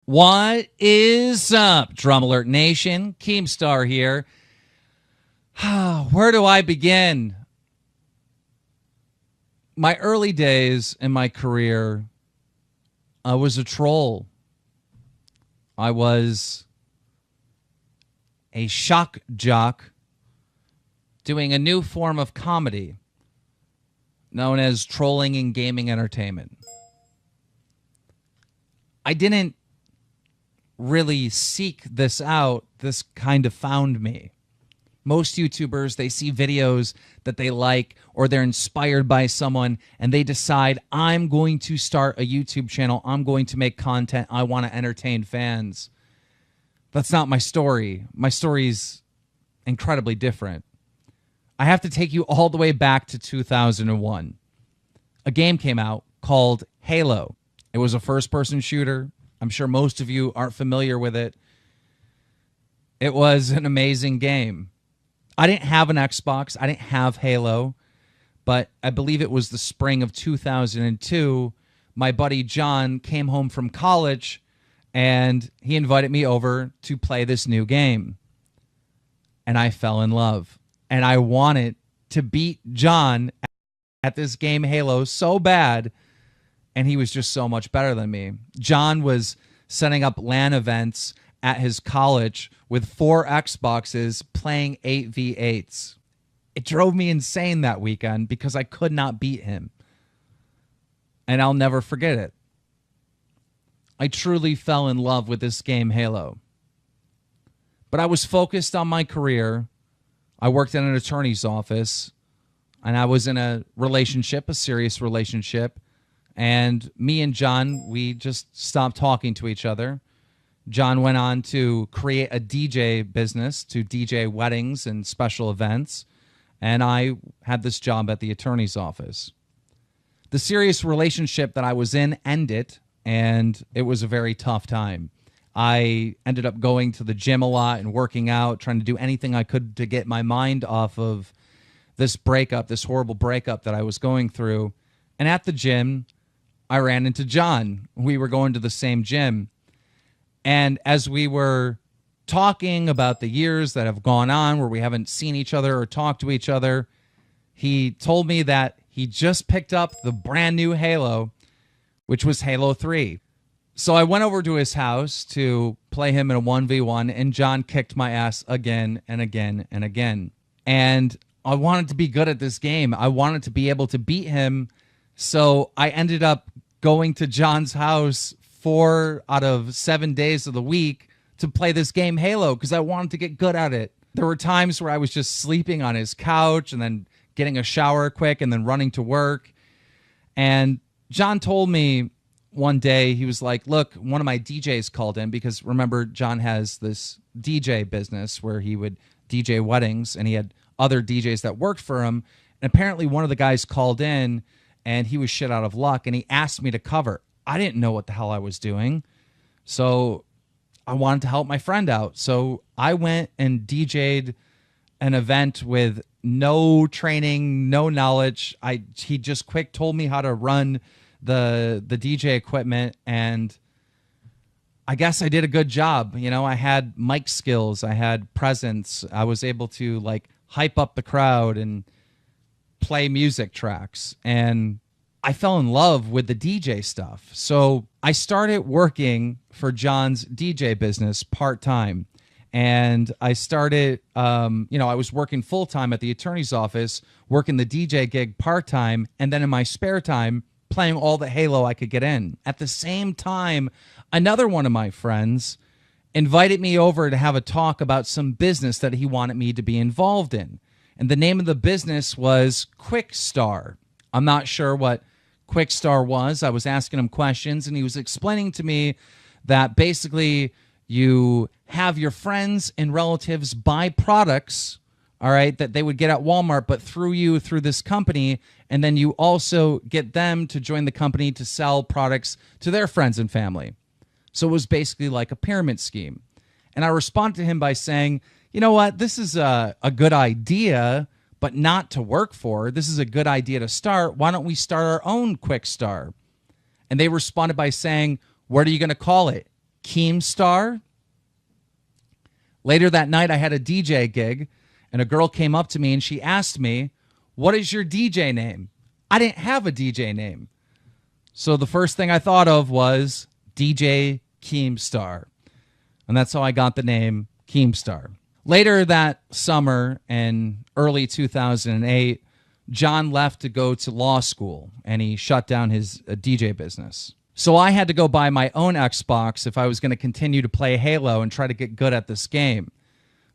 What is up, Drum Alert Nation? Keemstar here. Where do I begin? My early days in my career, I was a troll. I was a shock jock doing a new form of comedy known as trolling and gaming entertainment. I didn't really seek this out. This kind of found me. Most YouTubers, they see videos that they like or they're inspired by someone and they decide, I'm going to start a YouTube channel. I'm going to make content. I want to entertain fans. That's not my story. My story's incredibly different. I have to take you all the way back to 2001. A game came out called Halo. It was a first-person shooter. I'm sure most of you aren't familiar with it. It was an amazing game. I didn't have an Xbox. I didn't have Halo. But I believe it was the spring of 2002. My buddy John came home from college, and he invited me over to play this new game. And I fell in love. And I wanted to beat John at this game Halo so bad, and he was just so much better than me. John was setting up LAN events at his college with 4 Xboxes playing 8v8s. It drove me insane that weekend because I could not beat him. And I'll never forget it. I truly fell in love with this game Halo. But I was focused on my career. I worked in an attorney's office, and I was in a relationship, a serious relationship. And me and John, we just stopped talking to each other. John went on to create a DJ business, to DJ weddings and special events. And I had this job at the attorney's office. The serious relationship that I was in ended, and it was a very tough time. I ended up going to the gym a lot and working out, trying to do anything I could to get my mind off of this breakup, this horrible breakup that I was going through. And at the gym, I ran into John. We were going to the same gym. And as we were talking about the years that have gone on where we haven't seen each other or talked to each other, he told me that he just picked up the brand new Halo, which was Halo 3. So I went over to his house to play him in a 1v1, and John kicked my ass again and again and again. And I wanted to be good at this game. I wanted to be able to beat him. So I ended up going to John's house 4 out of 7 days of the week to play this game Halo because I wanted to get good at it. There were times where I was just sleeping on his couch and then getting a shower quick and then running to work. And John told me one day, he was like, look, one of my DJs called in because remember, John has this DJ business where he would DJ weddings and he had other DJs that worked for him. And apparently one of the guys called in and he was shit out of luck and he asked me to cover. I didn't know what the hell I was doing. So I wanted to help my friend out. So I went and DJ'd an event with no training, no knowledge. He just quick told me how to run the DJ equipment, and I guess I did a good job. You know, I had mic skills, I had presence. I was able to like hype up the crowd and play music tracks, and I fell in love with the DJ stuff. So I started working for John's DJ business part-time. And I started, I was working full-time at the attorney's office, working the DJ gig part-time, and then in my spare time, playing all the Halo I could get in. At the same time, another one of my friends invited me over to have a talk about some business that he wanted me to be involved in. And the name of the business was Quickstar. I'm not sure what Quickstar was. I was asking him questions, and he was explaining to me that basically you have your friends and relatives buy products, all right, that they would get at Walmart, but through you, through this company, and then you also get them to join the company to sell products to their friends and family. So it was basically like a pyramid scheme. And I responded to him by saying, you know what, this is a good idea, but not to work for. This is a good idea to start. Why don't we start our own Quickstar? And they responded by saying, what are you going to call it? Keemstar. Later that night, I had a DJ gig, and a girl came up to me and she asked me, "What is your DJ name?" I didn't have a DJ name. So the first thing I thought of was DJ Keemstar. And that's how I got the name Keemstar. Later that summer in early 2008, John left to go to law school, and he shut down his DJ business. So I had to go buy my own Xbox if I was going to continue to play Halo and try to get good at this game.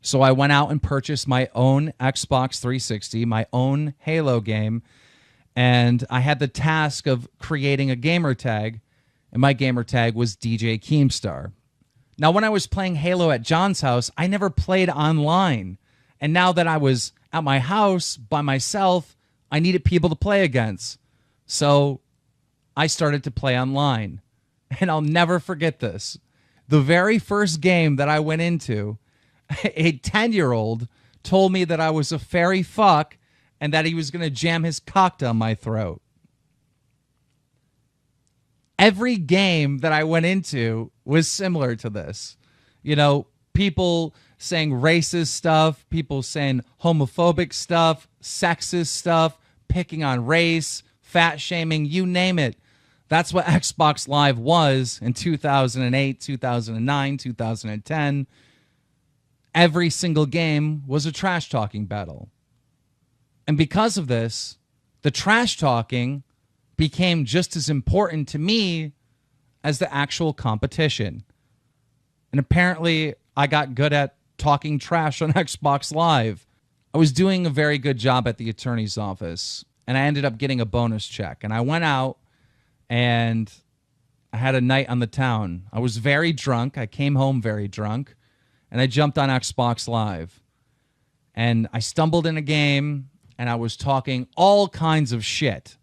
So I went out and purchased my own Xbox 360, my own Halo game, and I had the task of creating a gamer tag, and my gamer tag was DJ Keemstar. Now, when I was playing Halo at John's house, I never played online. And now that I was at my house by myself, I needed people to play against. So I started to play online. And I'll never forget this. The very first game that I went into, a 10-year-old told me that I was a fairy fuck and that he was going to jam his cock down my throat. Every game that I went into was similar to this. You know, people saying racist stuff, people saying homophobic stuff, sexist stuff, picking on race, fat shaming, you name it. That's what Xbox Live was in 2008, 2009, 2010. Every single game was a trash talking battle. And because of this, the trash talking became just as important to me as the actual competition. And apparently, I got good at talking trash on Xbox Live. I was doing a very good job at the attorney's office, and I ended up getting a bonus check. And I went out, and I had a night on the town. I was very drunk. I came home very drunk, and I jumped on Xbox Live. And I stumbled in a game, and I was talking all kinds of shit.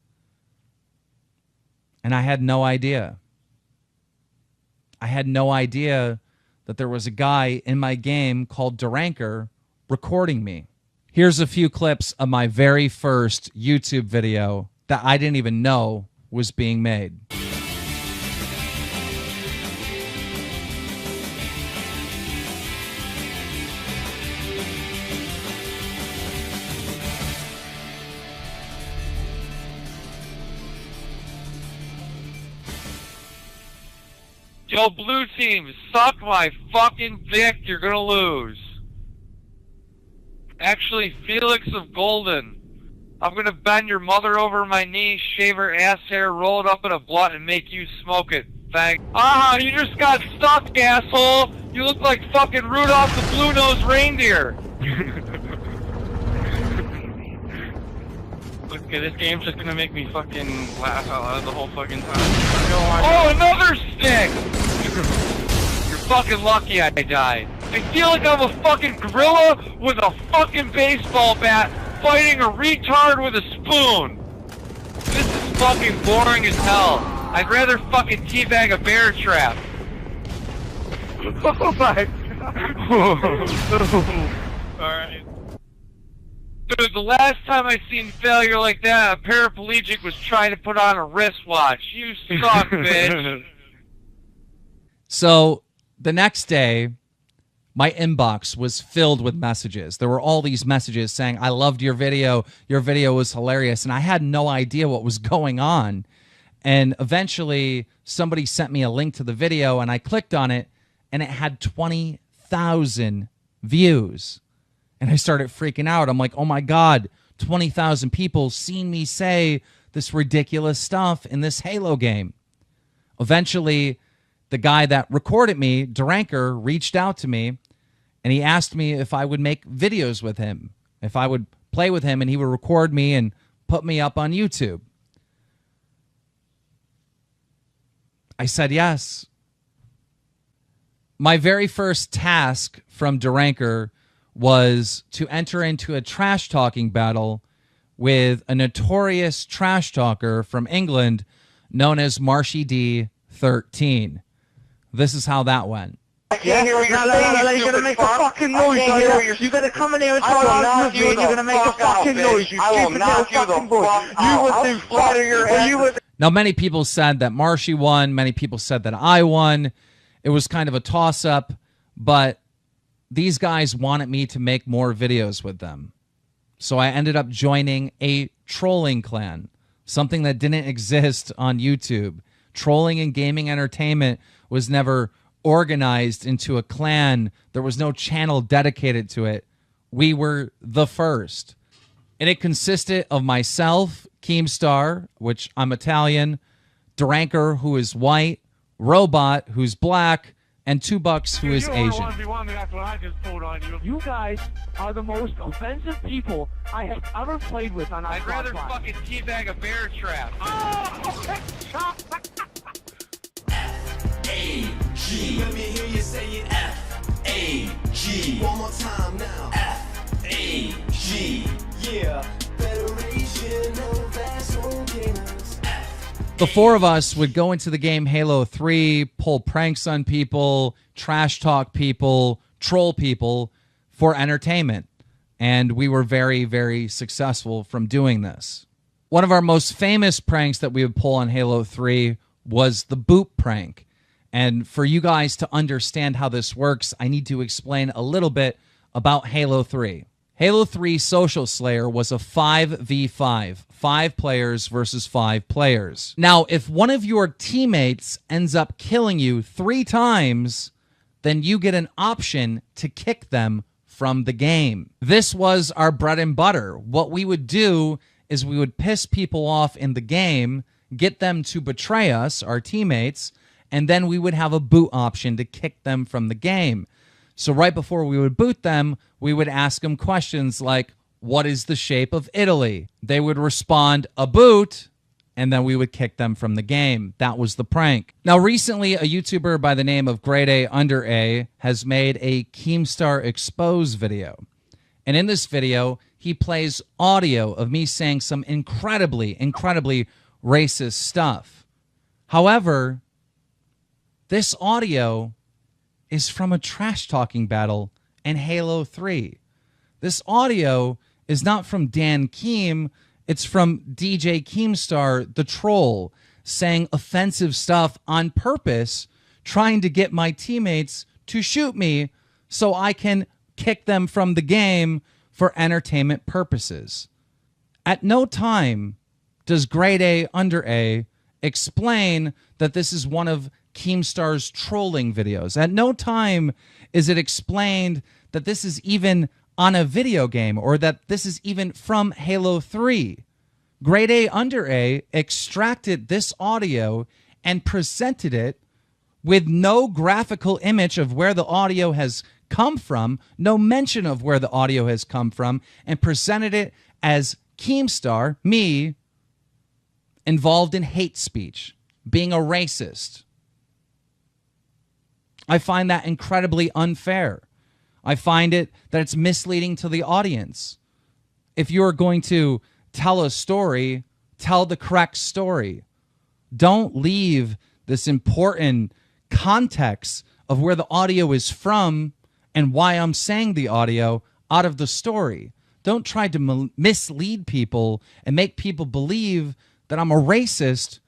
And I had no idea. I had no idea that there was a guy in my game called Duranker recording me. Here's a few clips of my very first YouTube video that I didn't even know was being made. Yo, blue team, suck my fucking dick, you're gonna lose. Actually, Felix of Golden, I'm gonna bend your mother over my knee, shave her ass hair, roll it up in a blunt, and make you smoke it. Thanks. Ah, you just got stuck, asshole! You look like fucking Rudolph the Blue-Nosed Reindeer! Okay, this game's just gonna make me fucking laugh out loud the whole fucking time. Oh, another stick! You're fucking lucky I died. I feel like I'm a fucking gorilla with a fucking baseball bat fighting a retard with a spoon. This is fucking boring as hell. I'd rather fucking teabag a bear trap. Oh my god. Alright. Dude, the last time I seen failure like that, a paraplegic was trying to put on a wristwatch. You suck, bitch. So the next day, my inbox was filled with messages. There were all these messages saying, "I loved your video. Your video was hilarious." And I had no idea what was going on. And eventually, somebody sent me a link to the video, and I clicked on it, and it had 20,000 views. And I started freaking out. I'm like, oh my God, 20,000 people seen me say this ridiculous stuff in this Halo game. Eventually, the guy that recorded me, Duranker, reached out to me, and he asked me if I would make videos with him, if I would play with him, and he would record me and put me up on YouTube. I said yes. My very first task from Duranker was to enter into a trash talking battle with a notorious trash talker from England known as Marshy D13. This is how that went. I can't hear what you're saying, you're gonna make a fucking noise, you're gonna come in here and start arguing with me, and you're gonna make a fucking noise, you stupid little fucking boy. You would do flatter your head. Now, many people said that Marshy won. Many people said that I won. It was kind of a toss-up, but these guys wanted me to make more videos with them. So I ended up joining a trolling clan, something that didn't exist on YouTube. Trolling and gaming entertainment was never organized into a clan. There was no channel dedicated to it. We were the first. And it consisted of myself, Keemstar, which I'm Italian, Dranker, who is white, Robot, who's black, and 2 Bucks, who is Asian. That's what I just pulled on you. You guys are the most offensive people I have ever played with on I'd rather fucking teabag a bear trap. A-G. Let me hear you say it. F-A-G. One more time now. F-A-G. Yeah. Federation of Asshole Gamers. The 4 of us would go into the game Halo 3, pull pranks on people, trash talk people, troll people for entertainment. And we were very, very successful from doing this. One of our most famous pranks that we would pull on Halo 3 was the boot prank. And for you guys to understand how this works, I need to explain a little bit about Halo 3. Halo 3 Social Slayer was a 5v5, 5 players versus 5 players. Now, if one of your teammates ends up killing you 3 times, then you get an option to kick them from the game. This was our bread and butter. What we would do is we would piss people off in the game, get them to betray us, our teammates, and then we would have a boot option to kick them from the game. So right before we would boot them, we would ask them questions like, what is the shape of Italy? They would respond, a boot, and then we would kick them from the game. That was the prank. Now, recently, a YouTuber by the name of Grade A Under A has made a Keemstar Expose video. And in this video, he plays audio of me saying some incredibly racist stuff. However, this audio is from a trash-talking battle in Halo 3. This audio is not from Dan Keem, it's from DJ Keemstar, the troll, saying offensive stuff on purpose, trying to get my teammates to shoot me so I can kick them from the game for entertainment purposes. At no time does Grade A Under A explain that this is one of Keemstar's trolling videos. At no time is it explained that this is even on a video game or that this is even from Halo 3. Grade A Under A extracted this audio and presented it with no graphical image of where the audio has come from, no mention of where the audio has come from, and presented it as Keemstar, me, involved in hate speech, being a racist. I find that incredibly unfair. I find that it's misleading to the audience. If you're going to tell a story, tell the correct story. Don't leave this important context of where the audio is from and why I'm saying the audio out of the story. Don't try to mislead people and make people believe that I'm a racist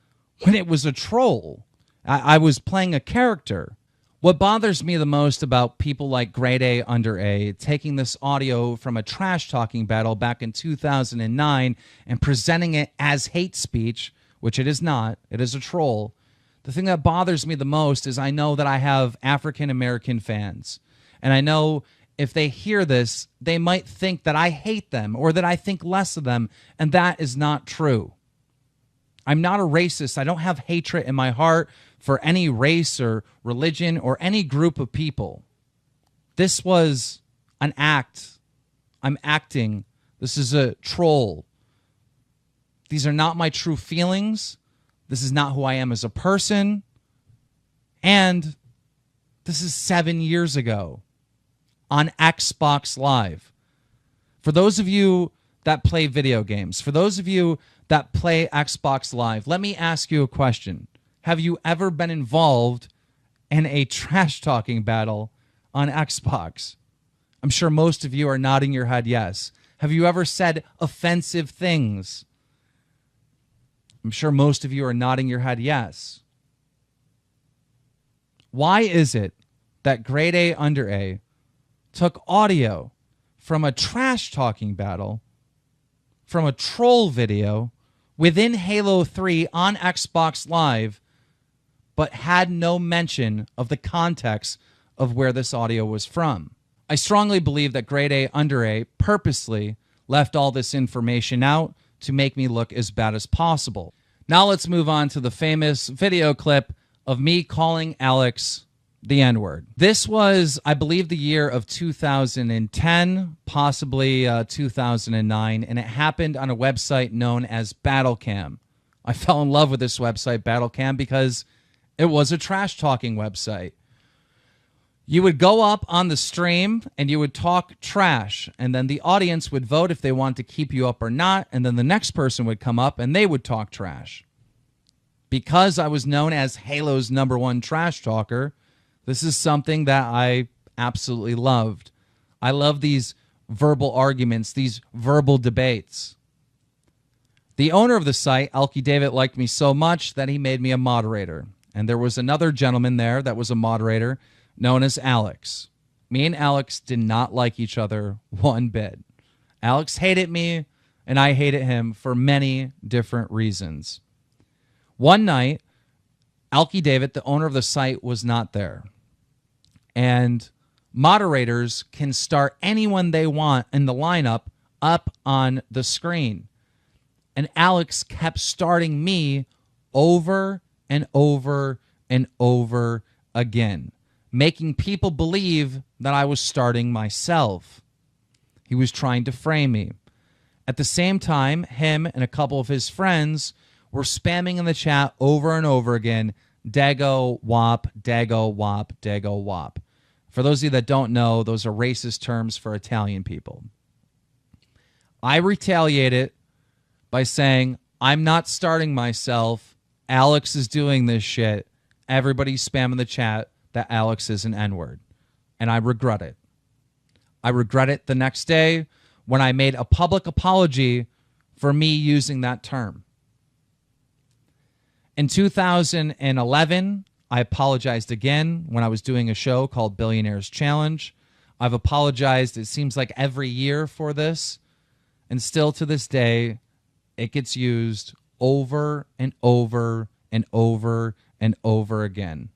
when it was a troll. I was playing a character. What bothers me the most about people like Grade A Under A taking this audio from a trash-talking battle back in 2009 and presenting it as hate speech, which it is not, it is a troll. The thing that bothers me the most is I know that I have African-American fans. And I know if they hear this, they might think that I hate them or that I think less of them, and that is not true. I'm not a racist. I don't have hatred in my heart for any race or religion or any group of people. This was an act. I'm acting. This is a troll. These are not my true feelings. This is not who I am as a person. And this is 7 years ago on Xbox Live. For those of you that play video games, for those of you that play Xbox Live, let me ask you a question. Have you ever been involved in a trash-talking battle on Xbox? I'm sure most of you are nodding your head yes. Have you ever said offensive things? I'm sure most of you are nodding your head yes. Why is it that Grade A Under A took audio from a trash talking battle, from a troll video within Halo 3 on Xbox Live, but had no mention of the context of where this audio was from? I strongly believe that Grade A Under A purposely left all this information out to make me look as bad as possible. Now let's move on to the famous video clip of me calling Alex the N-word. This was, I believe, the year of 2010, possibly 2009, and it happened on a website known as Battlecam. I fell in love with this website, Battlecam, because it was a trash-talking website. You would go up on the stream and you would talk trash, and then the audience would vote if they wanted to keep you up or not, and then the next person would come up and they would talk trash. Because I was known as Halo's #1 trash talker, this is something that I absolutely loved. I love these verbal arguments, these verbal debates. The owner of the site, Alki David, liked me so much that he made me a moderator. And there was another gentleman there that was a moderator known as Alex. Me and Alex did not like each other one bit. Alex hated me, and I hated him for many different reasons. One night, Alki David, the owner of the site, was not there. And moderators can start anyone they want in the lineup up on the screen. And Alex kept starting me over and over and over again, making people believe that I was starting myself. He was trying to frame me. At the same time, him and a couple of his friends were spamming in the chat over and over again, Dago Wop, Dago Wop, Dago Wop. For those of you that don't know, those are racist terms for Italian people. I retaliated by saying, I'm not starting myself. Alex is doing this shit. Everybody's spamming the chat that Alex is an N-word. And I regret it. I regret it the next day when I made a public apology for me using that term. In 2011, I apologized again when I was doing a show called Billionaires Challenge. I've apologized, it seems like every year for this. And still to this day, it gets used over and over and over and over again.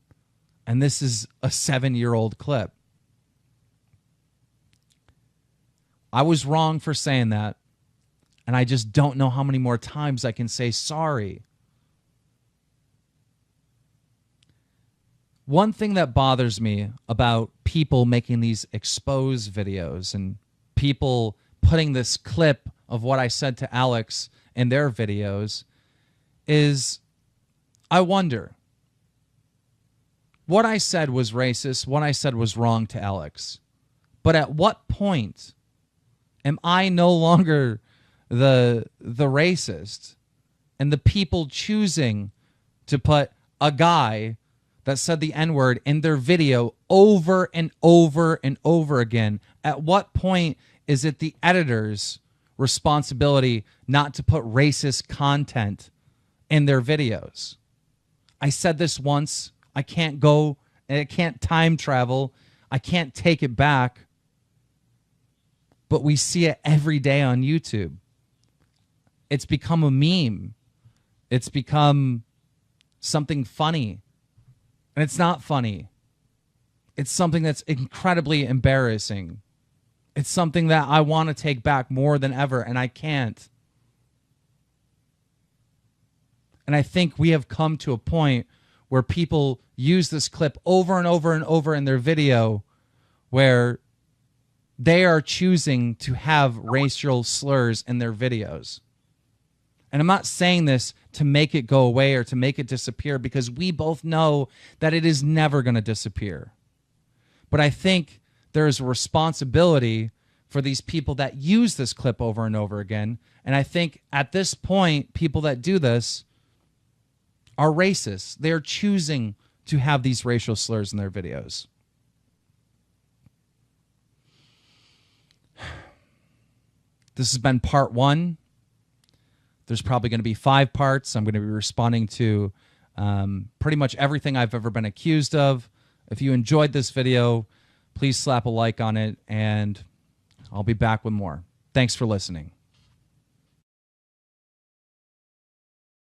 And this is a 7-year-old clip. I was wrong for saying that. And I just don't know how many more times I can say sorry. One thing that bothers me about people making these expose videos and people putting this clip of what I said to Alex in their videos is I wonder, what I said was racist, what I said was wrong to Alex. But at what point am I no longer the racist and the people choosing to put a guy that said the N-word in their video over and over and over again? At what point is it the editor's responsibility not to put racist content in their videos? I said this once. I can't go, I can't time travel. I can't take it back. But we see it every day on YouTube. It's become a meme. It's become something funny. And it's not funny. It's something that's incredibly embarrassing. It's something that I want to take back more than ever, and I can't. And I think we have come to a point where people use this clip over and over and over in their video where they are choosing to have racial slurs in their videos. And I'm not saying this to make it go away or to make it disappear, because we both know that it is never going to disappear. But I think there is a responsibility for these people that use this clip over and over again. And I think at this point, people that do this are racist. They are choosing to have these racial slurs in their videos. This has been part 1. There's probably going to be 5 parts. I'm going to be responding to pretty much everything I've ever been accused of. If you enjoyed this video, please slap a like on it, and I'll be back with more. Thanks for listening.